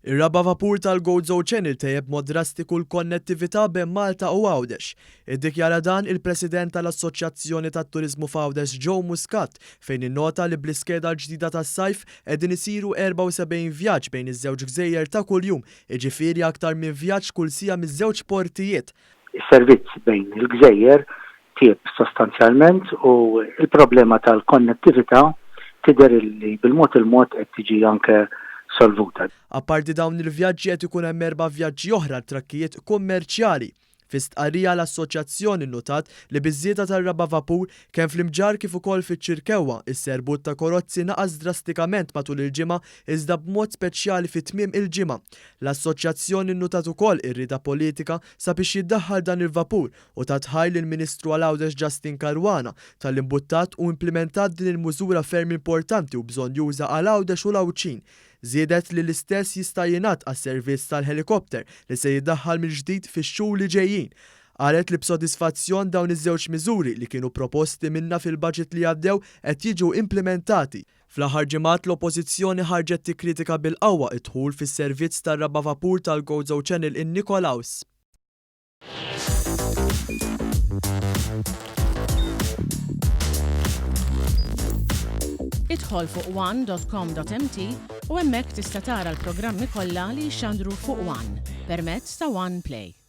Ir-raba vapur tal-Gozo Channel tejjeb mod drastiku l-konnettività bejn Malta u Għawdex. Iddikjara dan il-President tal-Assoċjazzjoni tat-Turiżmu f'Għawdex Joe Muscat fejn innota li bl-iskeda l-ġdida tas-sajf qegħdin isiru 74 vjaġġ bejn iż-żewġ gżejjer ta' kuljum, jiġifieri aktar minn vjaġġ kull siegħa miż-żewġ portijiet. Is-servizz bejn il-gżejjer tieb sostanzjalment u l-problema tal-konnettività tidher li bil-mod qed tiġi anke solvuta. Apparti dawn il-vjaġġi qed ikun hemm 4 vjaġġi oħra trakkijiet kummerċjali. Fi stqarrija l-assoċjazzjoni nnotat li biż-żieda tar-raba vapur kemm fl-Imġar kif ukoll fiċ-Ċirkewwa is-serbut ta' karozzi naqas drastikament matul il-ġimgħa iżda b'mod speċjali fit-tmiem il-ġimgħa. L-assoċjazzjoni nnotat ukoll ir-rieda politika sabiex jiddaħħal dan il-vapur u ta' tħajl il-Ministru għal Għawdex Justin Caruana tal-imbuttat u implementat din il-mużura ferm importanti u bżonn juża għal Għawdex u l-Awċin. Żiedet li l-istess jista' jingħad għas-servizz tal-helikopter li se jiddaħħal mill-ġdid fix-xhur li ġejjin. Qalet li b'sodisfazzjon dawn iż-żewġ miżuri li kienu proposti minnha fil-baġit li għaddew qed jiġu implementati. Fl-aħħar ġimgħat l-Oppożizzjoni ħarġet tikkritika bil-qawwa id-dħul fis-servizz tar-raba vapur tal-Gozo Channel in Nikolaus. Idħol fuq one.com.mt u hemmhekk tista' tara l-programmi kollha li jxandru fuq One permezz ta' One Play.